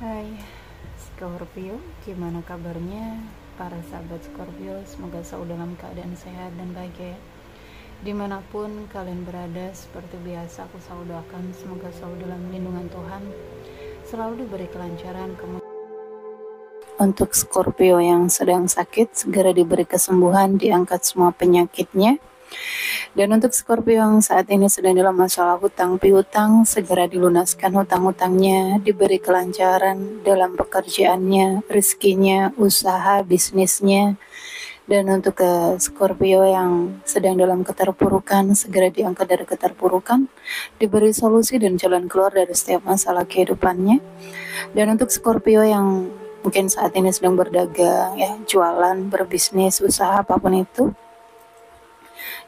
Hai Scorpio, gimana kabarnya para sahabat Scorpio? Semoga selalu dalam keadaan sehat dan bahagia. Dimanapun kalian berada, seperti biasa aku selalu doakan semoga selalu dalam lindungan Tuhan, selalu diberi kelancaran. Untuk Scorpio yang sedang sakit, segera diberi kesembuhan, diangkat semua penyakitnya. Dan untuk Scorpio yang saat ini sedang dalam masalah hutang piutang, segera dilunaskan hutang-hutangnya, diberi kelancaran dalam pekerjaannya, rezekinya, usaha, bisnisnya. Dan untuk Scorpio yang sedang dalam keterpurukan, segera diangkat dari keterpurukan, diberi solusi dan jalan keluar dari setiap masalah kehidupannya. Dan untuk Scorpio yang mungkin saat ini sedang berdagang, ya, jualan, berbisnis, usaha apapun itu,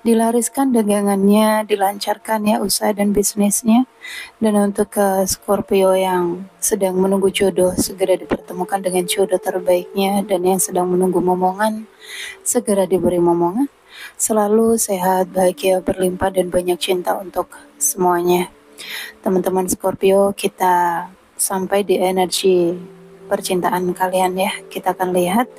dilariskan dagangannya, dilancarkan ya usaha dan bisnisnya. Dan untuk Scorpio yang sedang menunggu jodoh, segera dipertemukan dengan jodoh terbaiknya. Dan yang sedang menunggu momongan, segera diberi momongan. Selalu sehat, bahagia, berlimpah, dan banyak cinta untuk semuanya. Teman-teman Scorpio, kita sampai di energi percintaan kalian ya. Kita akan lihat.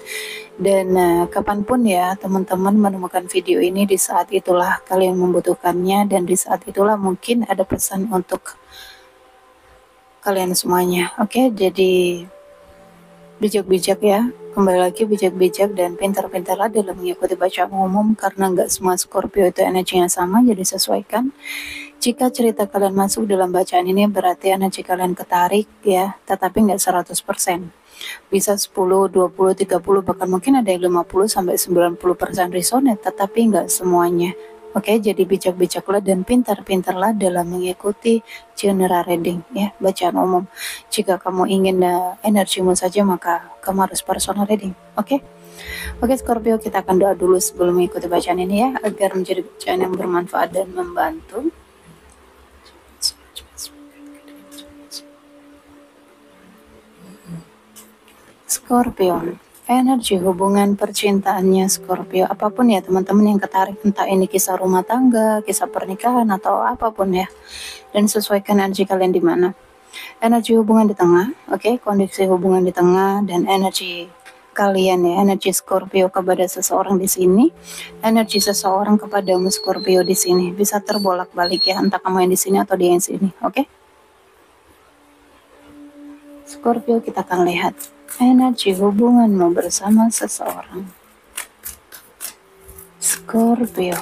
Dan kapanpun ya teman-teman menemukan video ini, di saat itulah kalian membutuhkannya, dan di saat itulah mungkin ada pesan untuk kalian semuanya. Oke, jadi bijak-bijak ya, kembali lagi bijak-bijak dan pintar-pintarlah dalam mengikuti bacaan umum, karena nggak semua Scorpio itu energinya sama, jadi sesuaikan. Jika cerita kalian masuk dalam bacaan ini, berarti energi kalian ketarik ya, tetapi nggak 100%. Bisa 10, 20, 30, bahkan mungkin ada yang 50-90% resonate, tetapi nggak semuanya. Oke, jadi bijak-bijaklah dan pintar-pintarlah dalam mengikuti general reading ya, bacaan umum. Jika kamu ingin energimu saja, maka kamu harus personal reading. Oke, Scorpio, kita akan doa dulu sebelum mengikuti bacaan ini ya, agar menjadi bacaan yang bermanfaat dan membantu. Scorpio, energi hubungan percintaannya Scorpio, apapun ya teman-teman yang ketarik, entah ini kisah rumah tangga, kisah pernikahan, atau apapun ya, dan sesuaikan energi kalian di mana. Energi hubungan di tengah, oke, kondisi hubungan di tengah, dan energi kalian ya, energi Scorpio kepada seseorang di sini, energi seseorang kepadamu Scorpio di sini, bisa terbolak-balik ya, entah kamu yang di sini atau dia yang sini, oke? Scorpio, kita akan lihat energi hubunganmu bersama seseorang. Scorpio.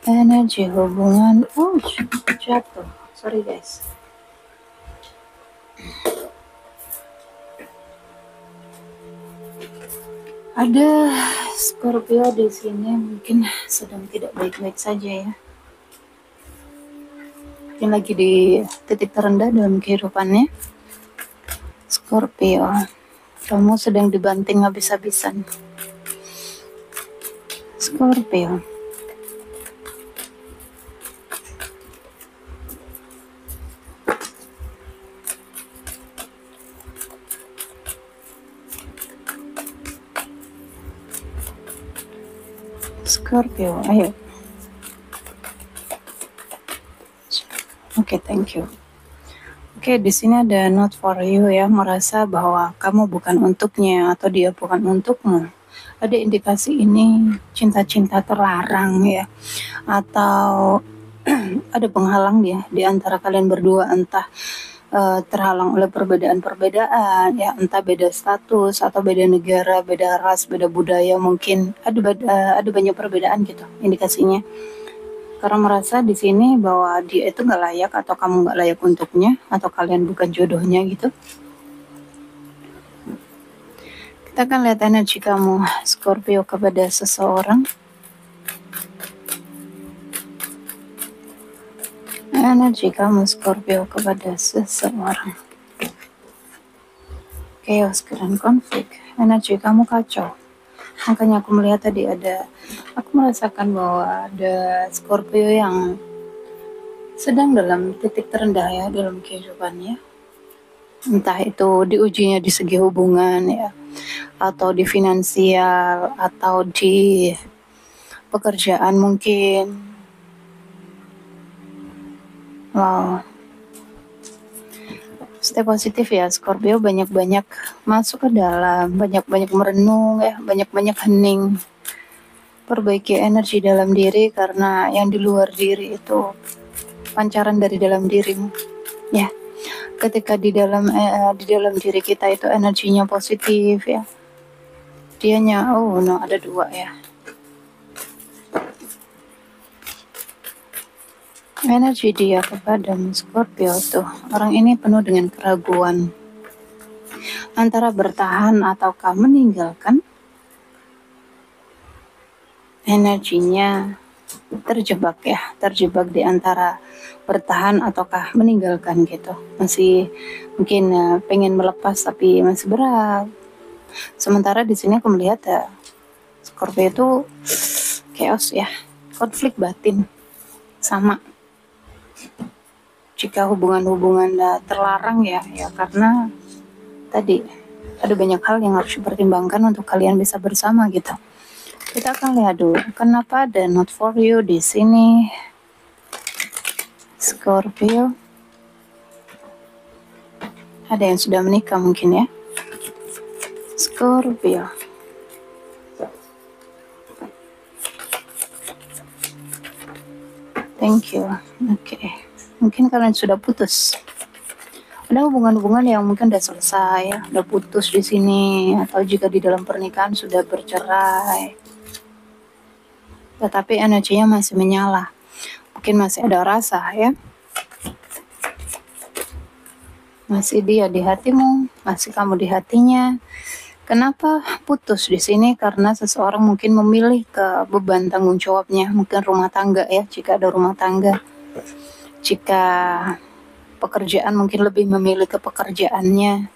Energi hubungan, jatuh. Sorry guys. Ada Scorpio di sini mungkin sedang tidak baik-baik saja ya. Mungkin lagi di titik terendah dalam kehidupannya. Scorpio, kamu sedang dibanting habis-habisan. Scorpio. Scorpio, ayo. Oke, thank you. Oke, di sini ada not for you ya, merasa bahwa kamu bukan untuknya atau dia bukan untukmu. Ada indikasi ini cinta-cinta terlarang ya, atau ada penghalang ya di antara kalian berdua, entah terhalang oleh perbedaan-perbedaan ya, entah beda status atau beda negara, beda ras, beda budaya, mungkin ada banyak perbedaan gitu indikasinya. Karena merasa di sini bahwa dia itu nggak layak, atau kamu nggak layak untuknya, atau kalian bukan jodohnya gitu. Kita akan lihat energi kamu Scorpio kepada seseorang. Energi kamu Scorpio kepada seseorang. Chaos dan konflik. Energi kamu kacau. Makanya aku melihat tadi aku merasakan bahwa ada Scorpio yang sedang dalam titik terendah ya dalam kehidupannya. Entah itu diujinya di segi hubungan ya, atau di finansial, atau di pekerjaan mungkin. Wow, stay positif ya Scorpio, banyak-banyak masuk ke dalam, banyak-banyak merenung ya, banyak-banyak hening. Perbaiki energi dalam diri karena yang di luar diri itu pancaran dari dalam dirimu. Ya, ketika di dalam diri kita itu energinya positif ya. Dianya, oh no, ada 2 ya. Energi dia kepada Scorpio tuh, orang ini penuh dengan keraguan. Antara bertahan ataukah meninggalkan, energinya terjebak ya, terjebak di antara bertahan ataukah meninggalkan gitu. Masih mungkin pengen melepas tapi masih berat. Sementara di sini aku melihat Scorpio itu chaos ya, konflik batin sama. Jika hubungan-hubungan terlarang ya karena tadi ada banyak hal yang harus dipertimbangkan untuk kalian bisa bersama gitu. Kita akan lihat dulu kenapa ada not for you di sini. Scorpio. Ada yang sudah menikah mungkin ya. Scorpio. Thank you. Oke. Mungkin kalian sudah putus. Ada hubungan-hubungan yang mungkin udah selesai ya, udah putus di sini, atau jika di dalam pernikahan sudah bercerai. Tetapi energinya masih menyala. Mungkin masih ada rasa ya. Masih dia di hatimu, masih kamu di hatinya. Kenapa putus di sini? Karena seseorang mungkin memilih ke beban tanggung jawabnya, mungkin rumah tangga ya, jika ada rumah tangga. Jika pekerjaan mungkin lebih memilih ke pekerjaannya.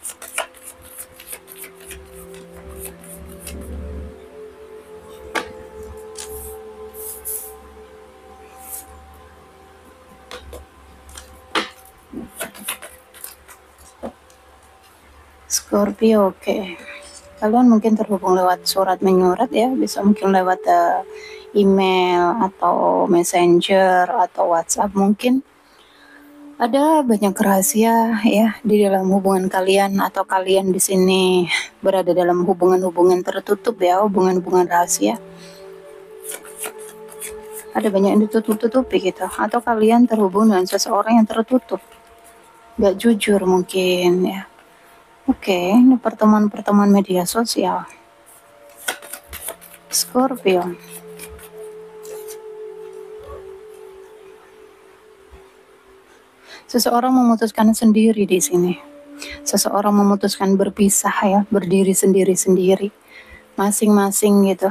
Scorpio, oke. Kalian mungkin terhubung lewat surat menyurat ya, bisa mungkin lewat email atau messenger atau WhatsApp mungkin. Ada banyak rahasia ya di dalam hubungan kalian, atau kalian di sini berada dalam hubungan-hubungan tertutup ya, hubungan-hubungan rahasia. Ada banyak yang ditutup-tutupi gitu, atau kalian terhubung dengan seseorang yang tertutup, gak jujur mungkin ya. Oke, ini pertemuan-pertemuan media sosial. Scorpio. Seseorang memutuskan sendiri di sini. Seseorang memutuskan berpisah ya, berdiri sendiri-sendiri, masing-masing gitu.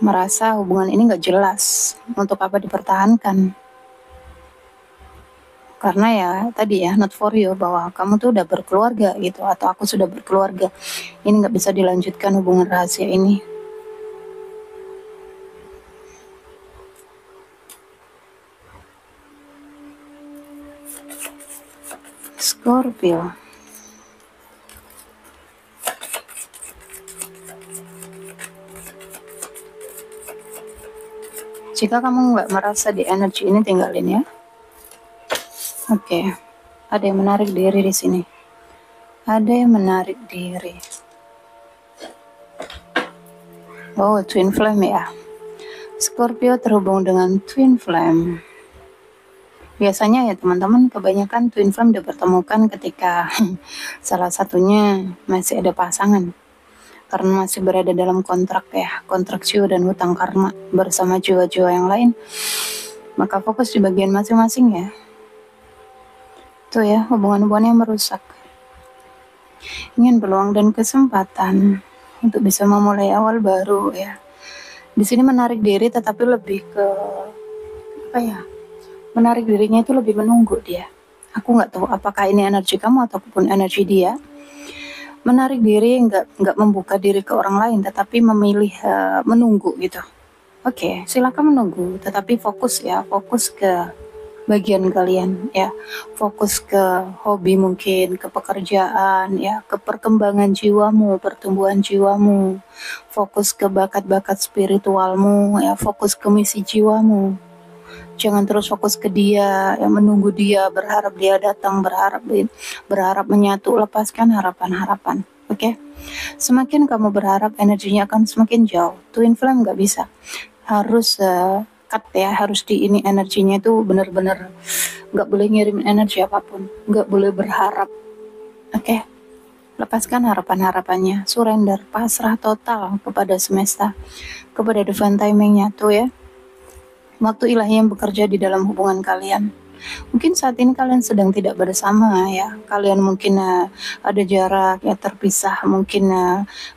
Merasa hubungan ini gak jelas, untuk apa dipertahankan. Karena ya tadi ya, not for you, bahwa kamu tuh udah berkeluarga gitu, atau aku sudah berkeluarga. Ini gak bisa dilanjutkan hubungan rahasia ini. Scorpio. Jika kamu nggak merasa di energi ini, tinggalin ya. Oke. Ada yang menarik diri di sini. Ada yang menarik diri. Oh, twin flame ya. Scorpio terhubung dengan twin flame. Biasanya ya teman-teman, kebanyakan twin flame dipertemukan ketika salah satunya masih ada pasangan. Karena masih berada dalam kontrak ya, kontrak jiwa dan hutang karma bersama jiwa-jiwa yang lain. Maka fokus di bagian masing-masing ya. Tuh ya, hubungan-hubungan yang merusak. Ingin peluang dan kesempatan untuk bisa memulai awal baru ya. Di sini menarik diri, tetapi lebih ke apa ya? Menarik dirinya itu lebih menunggu dia. Aku nggak tahu apakah ini energi kamu ataupun energi dia. Menarik diri, nggak membuka diri ke orang lain, tetapi memilih menunggu gitu. Oke, silakan menunggu, tetapi fokus ya, fokus ke bagian kalian ya, fokus ke hobi mungkin, ke pekerjaan ya, ke perkembangan jiwamu, pertumbuhan jiwamu, fokus ke bakat-bakat spiritualmu ya, fokus ke misi jiwamu. Jangan terus fokus ke dia, yang menunggu dia, berharap dia datang, berharap menyatu. Lepaskan harapan-harapan. Oke, semakin kamu berharap, energinya akan semakin jauh. Twin flame nggak bisa, harus cut ya, harus di ini energinya itu benar-benar nggak boleh ngirim energi apapun, nggak boleh berharap. Oke, lepaskan harapan-harapannya, surrender, pasrah total kepada semesta, kepada divine timingnya tuh ya. Waktu ilahi yang bekerja di dalam hubungan kalian. Mungkin saat ini kalian sedang tidak bersama ya. Kalian mungkin ada jarak ya, terpisah, mungkin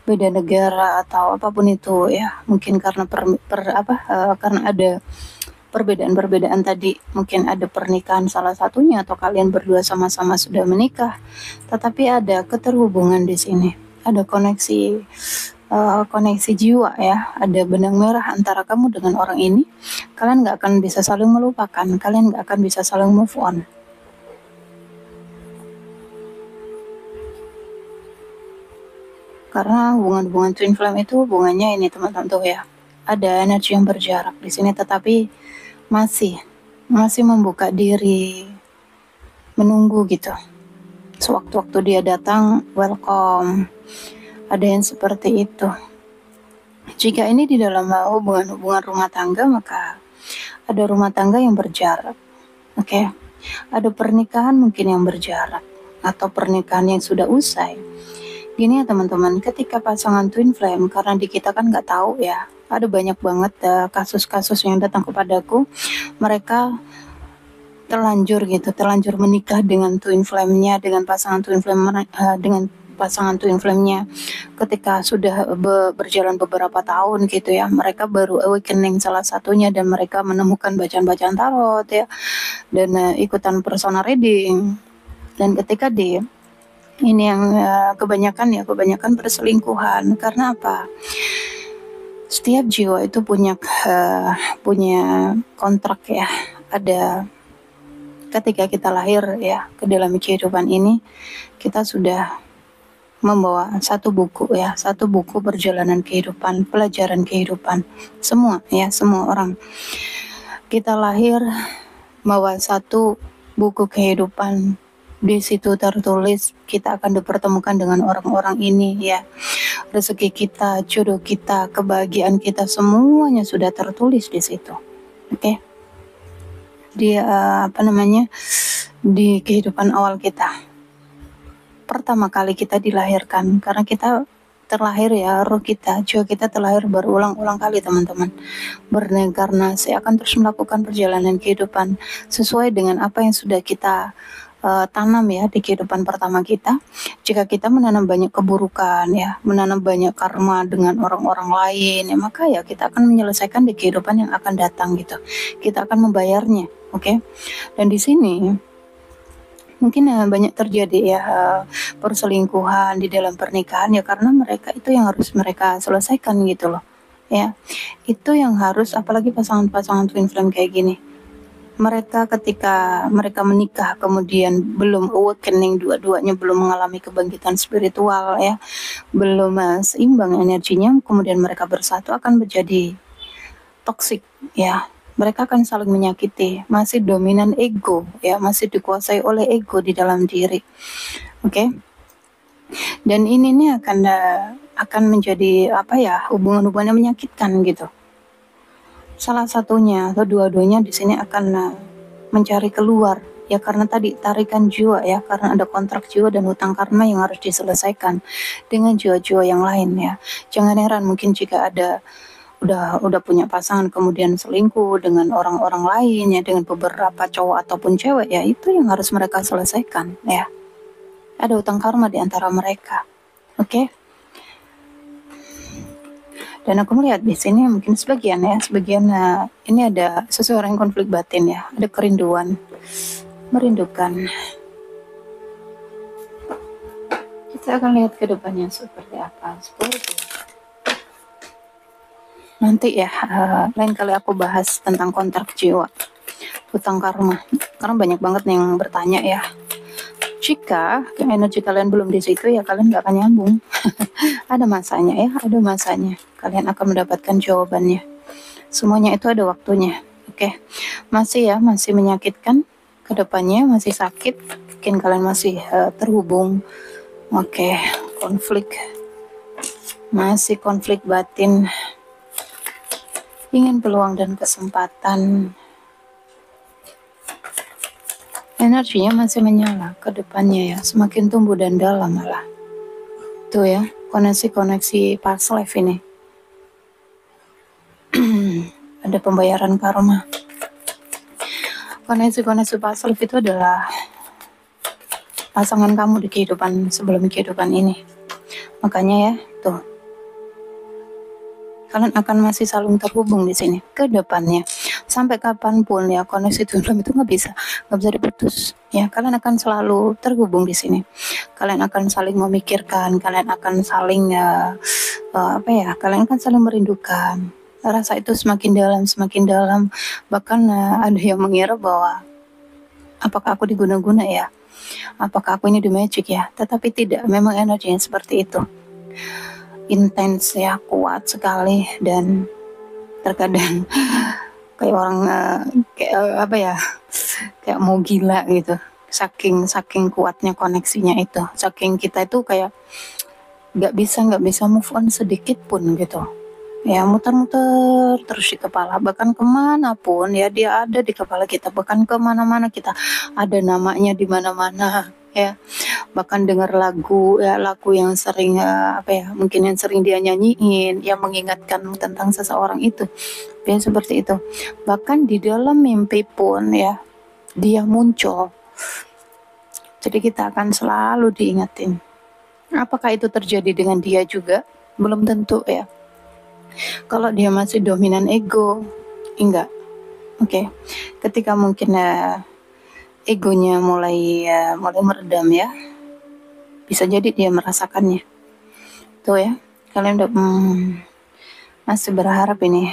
beda negara atau apapun itu ya. Mungkin karena karena ada perbedaan-perbedaan tadi, mungkin ada pernikahan salah satunya atau kalian berdua sama-sama sudah menikah. Tetapi ada keterhubungan di sini. Ada koneksi jiwa ya, ada benang merah antara kamu dengan orang ini. Kalian nggak akan bisa saling melupakan, kalian nggak akan bisa saling move on. Karena hubungan-hubungan twin flame itu hubungannya ini teman-teman tuh ya, ada energi yang berjarak di sini, tetapi masih membuka diri, menunggu gitu. Sewaktu-waktu dia datang, welcome. Ada yang seperti itu. Jika ini di dalam hubungan-hubungan rumah tangga, maka ada rumah tangga yang berjarak. Oke. Ada pernikahan mungkin yang berjarak atau pernikahan yang sudah usai. Gini ya teman-teman, ketika pasangan twin flame, karena di kita kan nggak tahu ya, ada banyak banget kasus-kasus yang datang kepadaku, mereka terlanjur menikah dengan twin flame-nya, dengan pasangan twin flame-nya. Ketika sudah berjalan beberapa tahun gitu ya, mereka baru awakening salah satunya dan mereka menemukan bacaan-bacaan tarot ya, dan ikutan personal reading. Dan ketika ini yang kebanyakan perselingkuhan. Karena apa? Setiap jiwa itu punya kontrak ya. Ada ketika kita lahir ya ke dalam kehidupan ini, kita sudah membawa satu buku perjalanan kehidupan, pelajaran kehidupan. Semua orang. Kita lahir bawa satu buku kehidupan. Di situ tertulis kita akan dipertemukan dengan orang-orang ini ya. Rezeki kita, jodoh kita, kebahagiaan kita, semuanya sudah tertulis di situ. Oke. Di kehidupan awal kita. Pertama kali kita dilahirkan, karena kita terlahir ya, roh kita, jiwa kita terlahir berulang-ulang kali teman-teman, berinkarnasi, akan terus melakukan perjalanan kehidupan sesuai dengan apa yang sudah kita tanam ya di kehidupan pertama kita. Jika kita menanam banyak keburukan ya, menanam banyak karma dengan orang-orang lain ya, maka ya kita akan menyelesaikan di kehidupan yang akan datang gitu. Kita akan membayarnya, oke? Dan di sini mungkin banyak terjadi ya perselingkuhan di dalam pernikahan ya, karena mereka itu yang harus mereka selesaikan gitu loh ya. Itu yang harus, apalagi pasangan-pasangan twin flame kayak gini. Mereka ketika mereka menikah kemudian belum awakening, dua-duanya belum mengalami kebangkitan spiritual ya, belum seimbang energinya, kemudian mereka bersatu akan menjadi toksik ya. Mereka akan saling menyakiti, masih dominan ego ya, masih dikuasai oleh ego di dalam diri. Oke. Dan ini nih akan menjadi hubungan-hubungan yang menyakitkan gitu. Salah satunya atau dua-duanya di sini akan mencari keluar ya, karena tadi tarikan jiwa ya, karena ada kontrak jiwa dan hutang karma yang harus diselesaikan dengan jiwa-jiwa yang lain ya. Jangan heran mungkin jika ada udah punya pasangan kemudian selingkuh dengan orang-orang lain ya, dengan beberapa cowok ataupun cewek ya, itu yang harus mereka selesaikan ya. Ada hutang karma di antara mereka. Oke? Dan aku melihat di sini mungkin sebagian ini ada seseorang yang konflik batin ya, ada kerinduan, merindukan. Kita akan lihat ke depannya seperti apa. Nanti ya lain kali aku bahas tentang kontrak jiwa. hutang karma. Karena banyak banget yang bertanya ya. Jika energi kalian belum di situ ya kalian nggak akan nyambung. Ada masanya ya, ada masanya. Kalian akan mendapatkan jawabannya. Semuanya itu ada waktunya. Oke, masih menyakitkan. Kedepannya masih sakit. Mungkin kalian masih terhubung. Oke, masih konflik batin. Ingin peluang dan kesempatan. Energinya masih menyala ke depannya ya, semakin tumbuh dan dalam malah. Tuh ya, koneksi-koneksi past life ini. Ada pembayaran karma. Koneksi-koneksi past life itu adalah pasangan kamu di kehidupan sebelum kehidupan ini. Makanya ya, tuh. Kalian akan masih saling terhubung di sini ke depannya. Sampai kapanpun ya, koneksi dalam itu nggak bisa diputus ya. Kalian akan selalu terhubung di sini. Kalian akan saling memikirkan, kalian akan saling kalian akan saling merindukan. Rasa itu semakin dalam, bahkan ada yang mengira bahwa apakah aku diguna-guna ya, apakah aku ini di magic ya, tetapi tidak, memang energinya seperti itu, intens ya, kuat sekali, dan terkadang kayak orang kayak mau gila gitu, saking kuatnya koneksinya itu, saking kita itu kayak nggak bisa move on sedikit pun gitu ya, muter-muter terus di kepala, bahkan kemanapun ya dia ada di kepala kita, bahkan kemana-mana kita ada namanya di mana-mana ya, bahkan dengar lagu yang sering mungkin yang sering dia nyanyiin yang mengingatkan tentang seseorang itu ya, seperti itu. Bahkan di dalam mimpi pun ya dia muncul, jadi kita akan selalu diingatin. Apakah itu terjadi dengan dia juga? Belum tentu ya. Kalau dia masih dominan ego, enggak. Oke. Ketika mungkin egonya mulai meredam ya, bisa jadi dia merasakannya. Tuh ya, kalian udah masih berharap ini.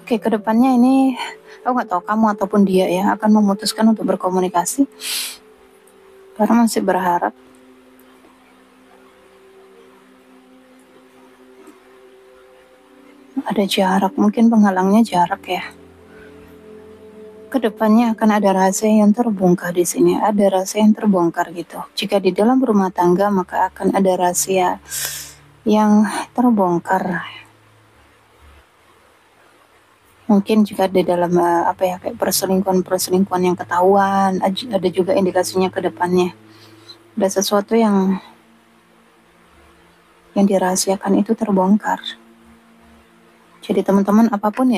Oke, kedepannya ini aku nggak tahu kamu ataupun dia ya akan memutuskan untuk berkomunikasi, karena masih berharap. Ada jarak, mungkin penghalangnya jarak ya. Kedepannya akan ada rahasia yang terbongkar di sini, ada rahasia yang terbongkar gitu. Jika di dalam rumah tangga maka akan ada rahasia yang terbongkar. Mungkin jika di dalam kayak perselingkuhan yang ketahuan, ada juga indikasinya ke depannya. Ada sesuatu yang dirahasiakan itu terbongkar. Jadi teman-teman, apapun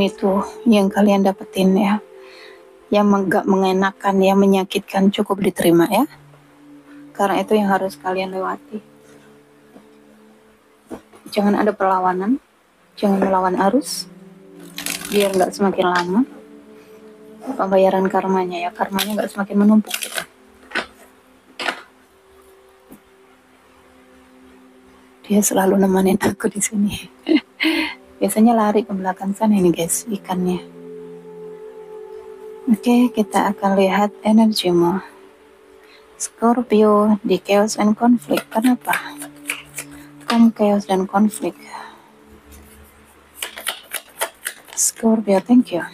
itu yang kalian dapetin ya, yang gak mengenakan, yang menyakitkan, cukup diterima ya. Karena itu yang harus kalian lewati. Jangan ada perlawanan, jangan melawan arus, biar gak semakin lama pembayaran karmanya gak semakin menumpuk gitu. Dia selalu nemenin aku di sini. Biasanya lari ke belakang sana ini guys, ikannya. Oke, kita akan lihat energimu. Scorpio di chaos and conflict. Kenapa? Kamu chaos dan konflik. Scorpio, thank you.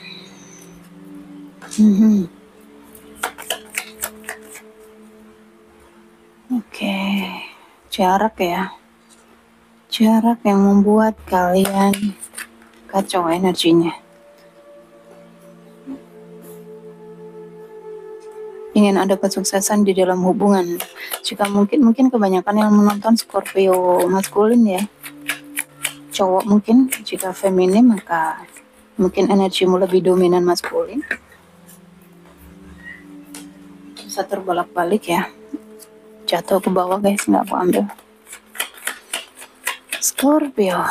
Oke, jarak ya. Jarak yang membuat kalian kacau energinya. Ingin ada kesuksesan di dalam hubungan. Jika mungkin kebanyakan yang menonton Scorpio maskulin ya. Cowok mungkin, jika feminim maka mungkin energimu lebih dominan maskulin. Bisa terbolak-balik ya. Jatuh ke bawah guys, nggak aku ambil. Scorpio.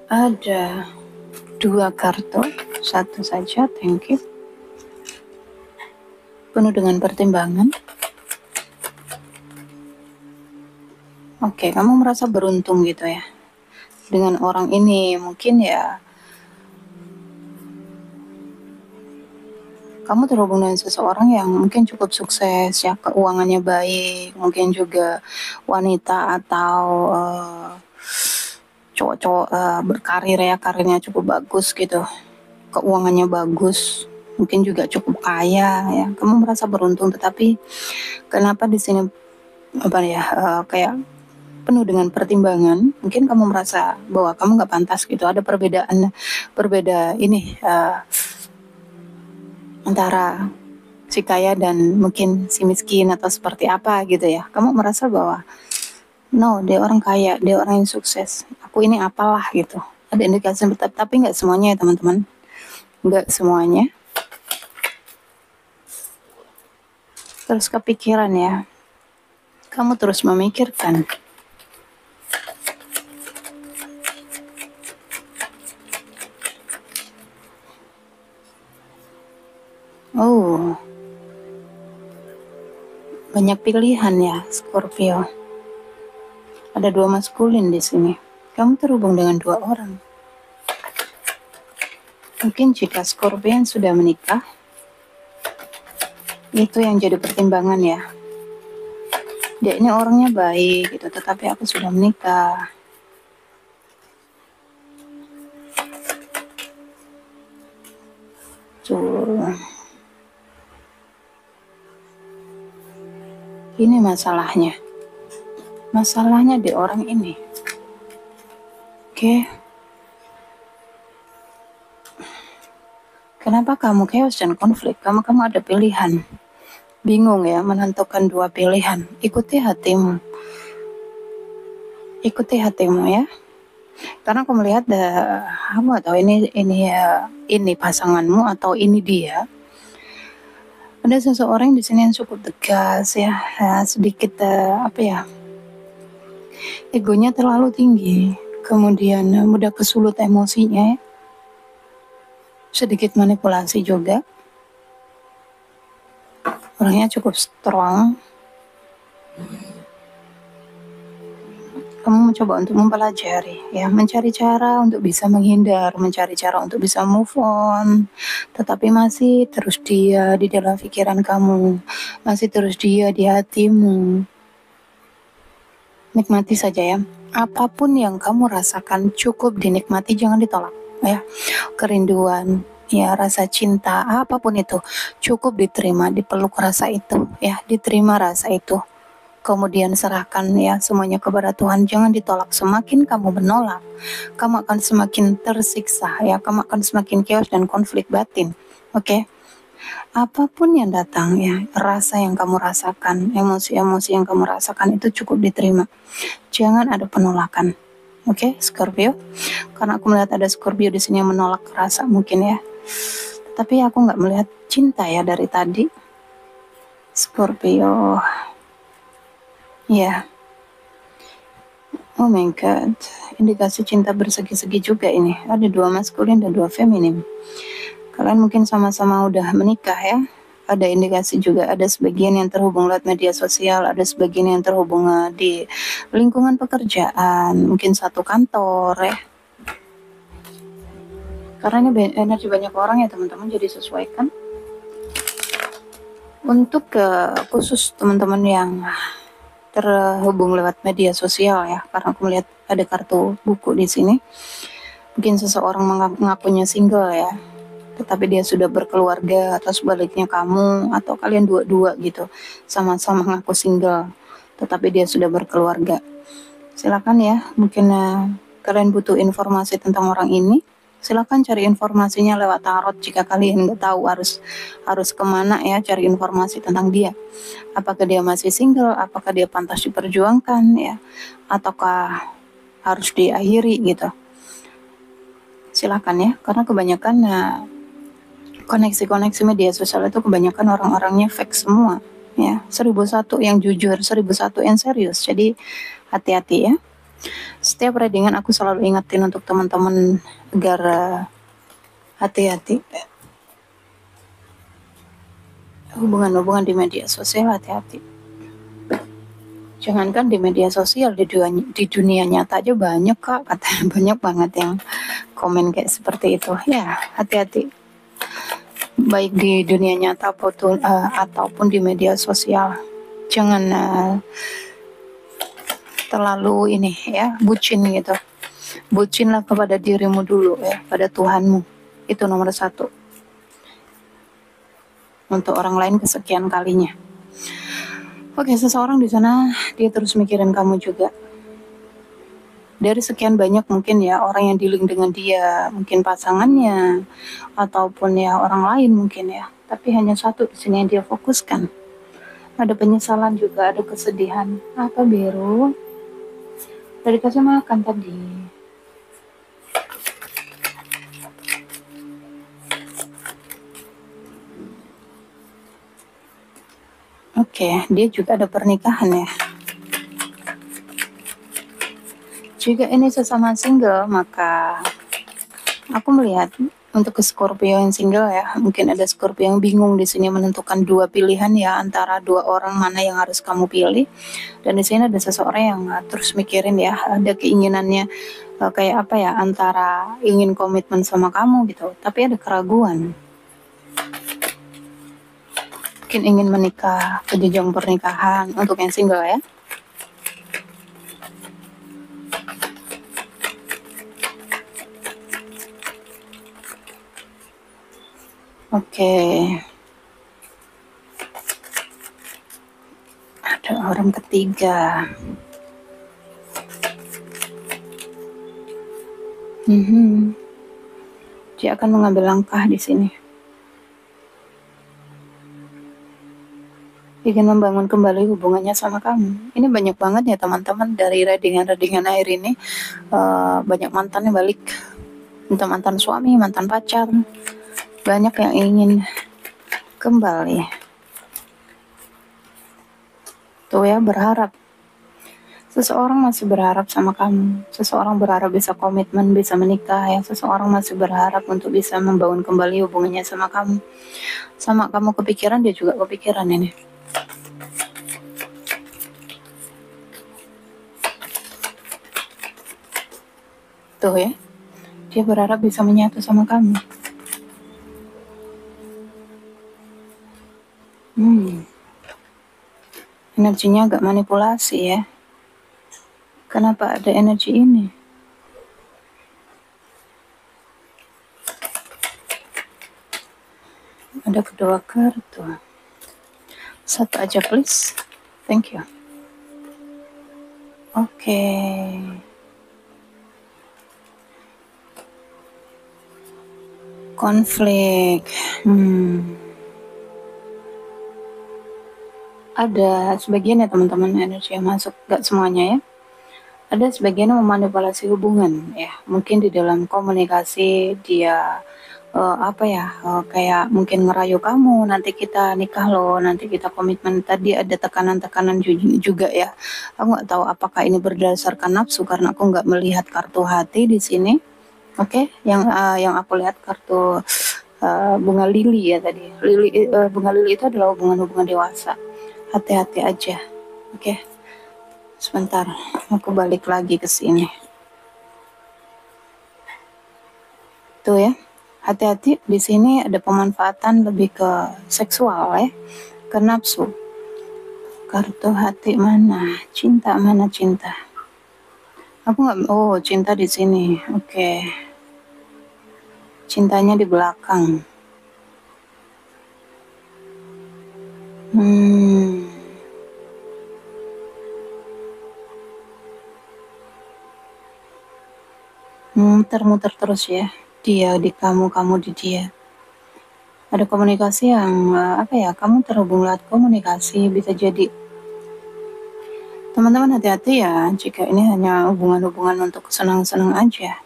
Ada 2 kartu, 1 saja, thank you. Penuh dengan pertimbangan. Oke, kamu merasa beruntung gitu ya dengan orang ini. Mungkin ya kamu terhubung dengan seseorang yang mungkin cukup sukses ya, keuangannya baik, mungkin juga wanita atau cowok-cowok berkarir ya, karirnya cukup bagus gitu, keuangannya bagus, mungkin juga cukup kaya ya. Kamu merasa beruntung, tetapi kenapa di sini apa ya, kayak penuh dengan pertimbangan. Mungkin kamu merasa bahwa kamu nggak pantas gitu. Ada berbeda ini antara si kaya dan mungkin si miskin atau seperti apa gitu ya. Kamu merasa bahwa no, dia orang kaya, dia orang yang sukses. Aku ini apalah gitu. Ada indikasi, tapi nggak semuanya ya teman-teman. Nggak semuanya. Terus kepikiran ya. Kamu terus memikirkan. Oh, banyak pilihan ya, Scorpio. Ada 2 maskulin di sini. Kamu terhubung dengan 2 orang. Mungkin jika Scorpion sudah menikah, itu yang jadi pertimbangan ya. Dia ini orangnya baik gitu, tetapi aku sudah menikah. Tuh. Ini masalahnya. Masalahnya di orang ini. Oke. Kenapa kamu chaos dan konflik? Kamu ada pilihan. Bingung ya menentukan 2 pilihan. Ikuti hatimu. Ikuti hatimu ya. Karena aku melihat kamu atau ini pasanganmu atau ini dia. Ada seseorang di sini yang cukup tegas ya, sedikit apa ya, egonya terlalu tinggi, kemudian mudah kesulut emosinya ya, sedikit manipulasi juga, orangnya cukup strong. Kamu mencoba untuk mempelajari ya, mencari cara untuk bisa menghindar, mencari cara untuk bisa move on, tetapi masih terus dia di dalam pikiran kamu, masih terus dia di hatimu. Nikmati saja ya. Apapun yang kamu rasakan cukup dinikmati, jangan ditolak ya. Kerinduan, ya rasa cinta, apapun itu cukup diterima, dipeluk rasa itu ya, diterima rasa itu. Kemudian serahkan ya semuanya kepada Tuhan, jangan ditolak. Semakin kamu menolak, kamu akan semakin tersiksa ya, kamu akan semakin chaos dan konflik batin. Oke? Apapun yang datang ya, rasa yang kamu rasakan, emosi-emosi yang kamu rasakan itu cukup diterima. Jangan ada penolakan. Oke, Scorpio. Karena aku melihat ada Scorpio di sini yang menolak rasa mungkin ya. Tapi aku nggak melihat cinta ya dari tadi. Scorpio. Ya. Oh my god. Indikasi cinta bersegi-segi juga ini. Ada 2 maskulin dan 2 feminim. Kalian mungkin sama-sama udah menikah ya. Ada indikasi juga, ada sebagian yang terhubung lewat media sosial, ada sebagian yang terhubung di lingkungan pekerjaan, mungkin satu kantor ya. Karena ini energi banyak orang ya teman-teman, jadi sesuaikan. Untuk khusus teman-teman yang terhubung lewat media sosial ya, karena aku melihat ada kartu buku di sini. Mungkin seseorang mengakunya single ya, tetapi dia sudah berkeluarga, atau sebaliknya kamu atau kalian dua-dua gitu, sama-sama mengaku single, tetapi dia sudah berkeluarga. Silakan ya, mungkin kalian butuh informasi tentang orang ini. Silakan cari informasinya lewat tarot jika kalian nggak tahu harus kemana ya cari informasi tentang dia. Apakah dia masih single, apakah dia pantas diperjuangkan ya, ataukah harus diakhiri gitu. Silakan ya, karena kebanyakan koneksi-koneksi media sosial itu kebanyakan orang-orangnya fake semua ya. 1001 yang jujur, 1001 yang serius. Jadi hati-hati ya. Setiap readingan aku selalu ingetin untuk teman-teman agar hati-hati. Hubungan-hubungan di media sosial, hati-hati. Jangankan di media sosial, di dunia nyata aja banyak Kak, katanya banyak banget yang komen kayak seperti itu. Ya, hati-hati. Baik di dunia nyata ataupun di media sosial. Jangan terlalu ini ya, bucin gitu. Bucinlah kepada dirimu dulu ya, pada Tuhanmu. Itu nomor satu. Untuk orang lain kesekian kalinya. Oke, seseorang di sana dia terus mikirin kamu juga. Dari sekian banyak mungkin ya orang yang dealing dengan dia, mungkin pasangannya ataupun ya orang lain mungkin ya. Tapi hanya satu di sini yang dia fokuskan. Ada penyesalan juga, ada kesedihan. Apa biru? Udah dikasih makan tadi. Oke, dia juga ada pernikahan ya. Jika ini sesama single, maka aku melihat untuk ke Scorpio yang single ya, mungkin ada Scorpio yang bingung di sini menentukan dua pilihan ya, antara dua orang mana yang harus kamu pilih. Dan di sini ada seseorang yang terus mikirin ya, ada keinginannya kayak apa ya, antara ingin komitmen sama kamu gitu, tapi ada keraguan. Mungkin ingin menikah ke jenjang pernikahan untuk yang single ya. Oke. Ada orang ketiga. Dia akan mengambil langkah di sini. Ingin membangun kembali hubungannya sama kamu. Ini banyak banget ya teman-teman, dari readingan air ini banyak mantannya balik, entah mantan suami, mantan pacar, banyak yang ingin kembali. Tuh ya, berharap. Seseorang masih berharap sama kamu. Seseorang berharap bisa komitmen, bisa menikah ya. Seseorang masih berharap untuk bisa membangun kembali hubungannya sama kamu. Sama kamu kepikiran, dia juga kepikiran ini. Tuh ya, dia berharap bisa menyatu sama kamu. Energinya agak manipulasi ya. Kenapa ada energi ini? Ada kedua kartu. Satu aja please. Thank you. Oke. Konflik. Ada sebagian ya teman-teman energi yang masuk, gak semuanya ya. Ada sebagian yang memanipulasi hubungan ya. Mungkin di dalam komunikasi dia kayak mungkin ngerayu kamu, nanti kita nikah loh, nanti kita komitmen. Tadi ada tekanan-tekanan juga ya. Aku nggak tahu apakah ini berdasarkan nafsu, karena aku nggak melihat kartu hati di sini. Oke, yang aku lihat kartu bunga lili ya tadi. Bunga lili itu adalah hubungan-hubungan dewasa. Hati-hati aja. Oke. Sebentar, aku balik lagi ke sini. Tuh ya. Hati-hati, di sini ada pemanfaatan lebih ke seksual ya, ke nafsu. Kartu hati mana? Cinta mana cinta? Aku nggak, cinta di sini. Oke. Cintanya di belakang. Muter-muter terus ya. Dia di kamu di dia. Ada komunikasi yang kamu terhubung lewat komunikasi, bisa jadi. Teman-teman hati-hati ya, jika ini hanya hubungan-hubungan untuk senang-senang aja.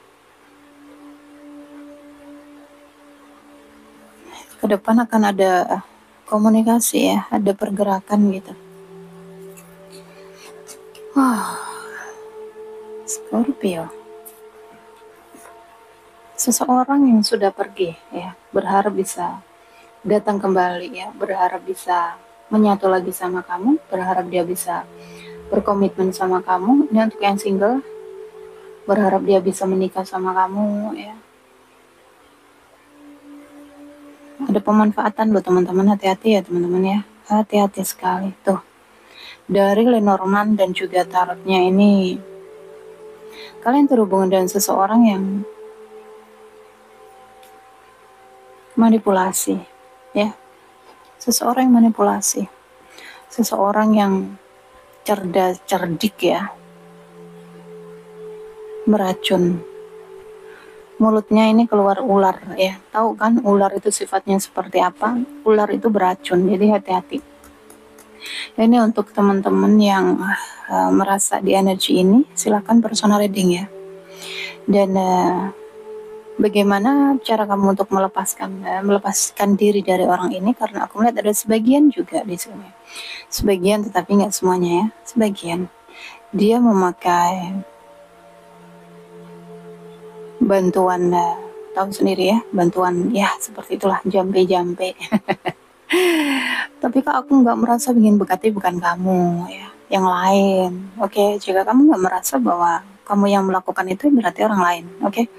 Ke depan akan ada komunikasi ya, ada pergerakan gitu. Scorpio. Seseorang yang sudah pergi ya, berharap bisa datang kembali ya, berharap bisa menyatu lagi sama kamu, berharap dia bisa berkomitmen sama kamu. Ini untuk yang single, berharap dia bisa menikah sama kamu ya. Ada pemanfaatan loh teman-teman, hati-hati ya teman-teman ya, hati-hati sekali tuh. Dari Lenormand dan juga tarotnya ini, kalian terhubungan dengan seseorang yang manipulasi ya, seseorang yang manipulasi, seseorang yang cerdas, cerdik ya, meracun. Mulutnya ini keluar ular ya, tahu kan ular itu sifatnya seperti apa? Ular itu beracun, jadi hati-hati. Ini untuk teman-teman yang merasa di energi ini, silakan personal reading ya. Dan bagaimana cara kamu untuk melepaskan diri dari orang ini, karena aku melihat ada sebagian juga di sini, sebagian tetapi nggak semuanya ya, sebagian dia memakai bantuan, tahu sendiri ya, bantuan ya seperti itulah, jampe-jampe. Tapi kak aku nggak merasa bikin bekati bukan kamu ya, yang lain. Oke, jika kamu nggak merasa bahwa kamu yang melakukan itu, berarti orang lain. Oke.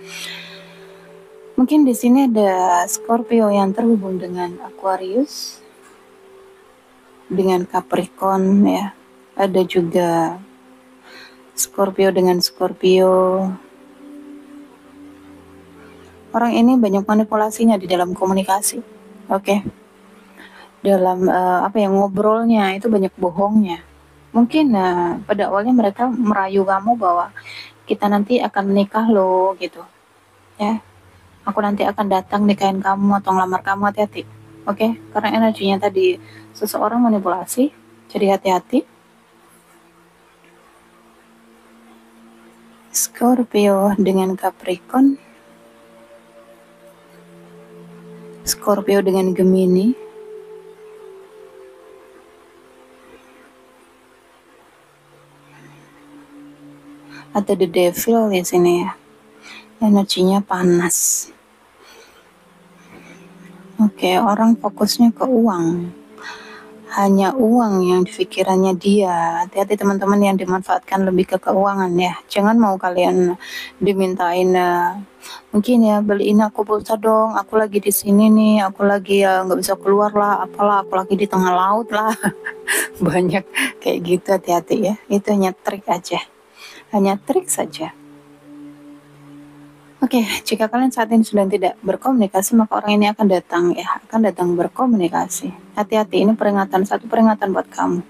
Mungkin di sini ada Scorpio yang terhubung dengan Aquarius, dengan Capricorn ya. Ada juga Scorpio dengan Scorpio. Orang ini banyak manipulasinya di dalam komunikasi. Oke. Dalam ngobrolnya itu banyak bohongnya. Mungkin pada awalnya mereka merayu kamu bahwa kita nanti akan menikah loh gitu ya, aku nanti akan datang nikahin kamu atau ngelamar kamu, hati-hati. Oke, karena energinya tadi seseorang manipulasi, jadi hati-hati. Scorpio dengan Capricorn, Scorpio dengan Gemini, ada The Devil di sini ya, energinya panas. Oke, orang fokusnya ke uang, hanya uang yang di pikirannya dia. Hati-hati teman-teman yang dimanfaatkan lebih ke keuangan ya. Jangan mau kalian dimintain mungkin ya, beliin aku pulsa dong, aku lagi di sini nih, aku lagi nggak bisa keluar lah, apalah, aku lagi di tengah laut lah. Banyak kayak gitu, hati-hati ya. Itu hanya trik aja, hanya trik saja. Oke, jika kalian saat ini sedang tidak berkomunikasi, maka orang ini akan datang ya, akan datang berkomunikasi. Hati-hati, ini satu peringatan buat kamu.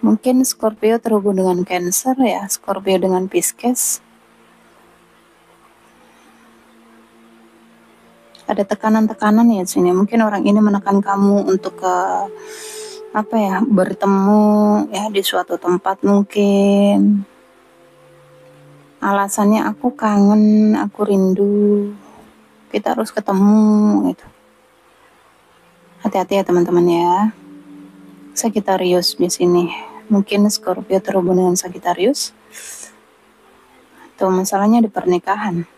Mungkin Scorpio terhubung dengan Cancer ya, Scorpio dengan Pisces. Ada tekanan-tekanan ya sini. Mungkin orang ini menekan kamu untuk bertemu ya di suatu tempat mungkin. Alasannya aku kangen, aku rindu, kita harus ketemu gitu. Hati-hati ya teman-teman ya. Sagittarius di sini. Mungkin Scorpio terhubung dengan Sagittarius. Tuh masalahnya di pernikahan.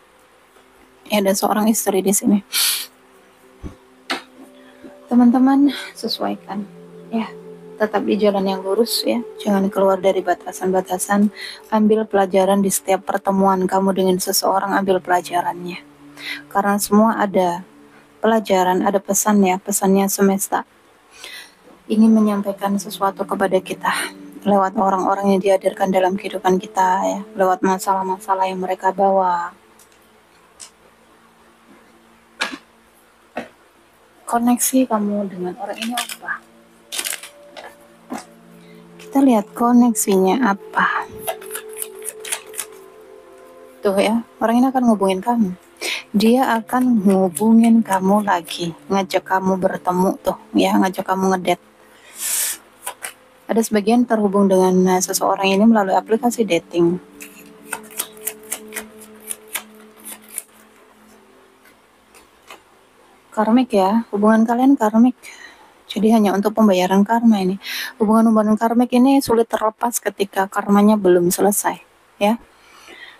Ya, ada seorang istri di sini. Teman-teman sesuaikan ya. Tetap di jalan yang lurus ya, jangan keluar dari batasan-batasan. Ambil pelajaran di setiap pertemuan kamu dengan seseorang, ambil pelajarannya. Karena semua ada pelajaran, ada pesan ya, pesannya semesta ingin menyampaikan sesuatu kepada kita lewat orang-orang yang dihadirkan dalam kehidupan kita ya, lewat masalah-masalah yang mereka bawa. Koneksi kamu dengan orang ini apa? Kita lihat koneksinya apa. Tuh ya, orang ini akan ngubungin kamu. Dia akan ngubungin kamu lagi, ngajak kamu bertemu tuh ya, ngajak kamu ngedate. Ada sebagian terhubung dengan seseorang ini melalui aplikasi dating. Karmik ya, hubungan kalian karmik. Jadi hanya untuk pembayaran karma ini. Hubungan-hubungan karmik ini sulit terlepas ketika karmanya belum selesai, ya.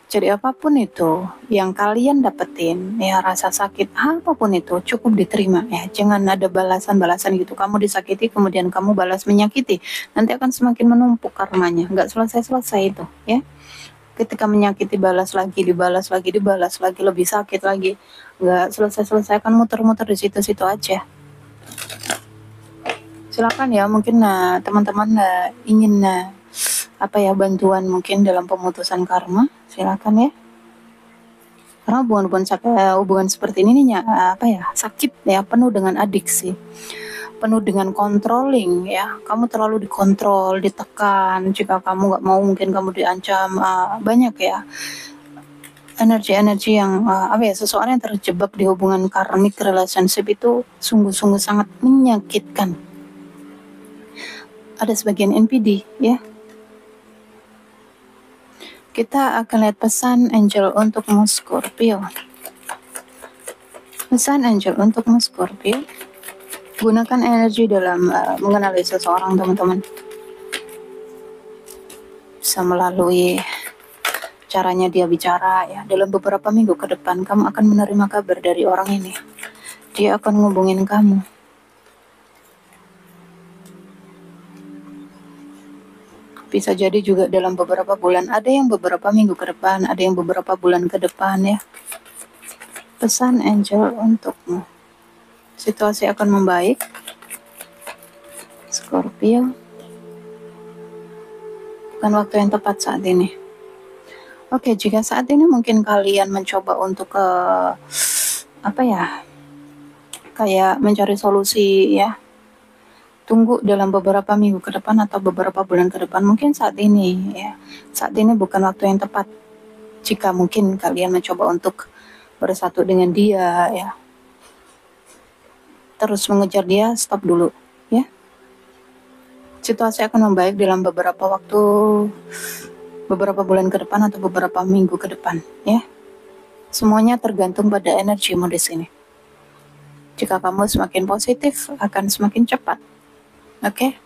Jadi apapun itu yang kalian dapetin, ya rasa sakit apapun itu cukup diterima ya. Jangan ada balasan-balasan gitu. Kamu disakiti kemudian kamu balas menyakiti. Nanti akan semakin menumpuk karmanya. Nggak selesai-selesai itu ya. Ketika menyakiti dibalas lagi, dibalas lagi, lebih sakit lagi. Nggak selesai-selesai, akan muter-muter di situ-situ aja. Silakan ya, mungkin teman-teman ingin apa ya, bantuan mungkin dalam pemutusan karma, silakan ya. Karena hubungan seperti ini nih apa ya, sakit ya, penuh dengan adiksi, penuh dengan controlling ya. Kamu terlalu dikontrol, ditekan. Jika kamu nggak mau, mungkin kamu diancam, banyak ya energi-energi yang apa ya, seseorang yang terjebak di hubungan karmic relationship itu sungguh-sungguh sangat menyakitkan. Ada sebagian NPD ya. Kita akan lihat pesan angel untukmu Scorpio. Pesan angel untukmu Scorpio. Gunakan energi dalam mengenali seseorang, teman-teman. Bisa melalui caranya dia bicara ya. Dalam beberapa minggu ke depan kamu akan menerima kabar dari orang ini. Dia akan ngubungin kamu. Bisa jadi juga dalam beberapa bulan, ada yang beberapa minggu ke depan, ada yang beberapa bulan ke depan ya. Pesan angel untukmu. Situasi akan membaik. Scorpio. Bukan waktu yang tepat saat ini. Oke, jika saat ini mungkin kalian mencoba untuk apa ya, kayak mencari solusi ya, tunggu dalam beberapa minggu ke depan atau beberapa bulan ke depan. Mungkin saat ini ya, saat ini bukan waktu yang tepat. Jika mungkin kalian mencoba untuk bersatu dengan dia ya, terus mengejar dia, stop dulu ya. Situasi akan membaik dalam beberapa waktu, beberapa bulan ke depan atau beberapa minggu ke depan ya. Semuanya tergantung pada energimu di sini. Jika kamu semakin positif, akan semakin cepat. Oke?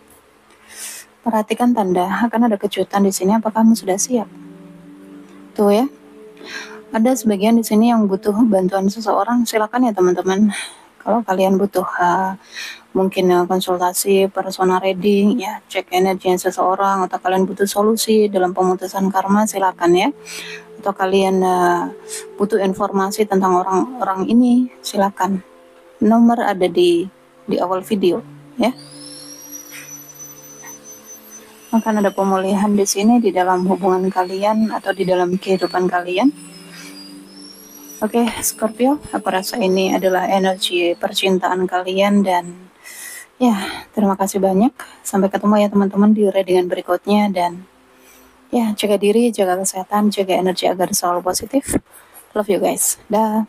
Perhatikan tanda, akan ada kejutan di sini. Apakah kamu sudah siap? Tuh ya. Ada sebagian di sini yang butuh bantuan seseorang, silakan ya teman-teman. Kalau kalian butuh mungkin konsultasi personal reading ya, cek energi seseorang, atau kalian butuh solusi dalam pemutusan karma, silakan ya. Atau kalian butuh informasi tentang orang-orang ini, silakan. Nomor ada di awal video ya. Akan ada pemulihan di sini di dalam hubungan kalian atau di dalam kehidupan kalian. Oke, Scorpio, aku rasa ini adalah energi percintaan kalian, dan ya, terima kasih banyak. Sampai ketemu ya teman-teman di readingan berikutnya, dan ya, jaga diri, jaga kesehatan, jaga energi agar selalu positif. Love you guys. Dah.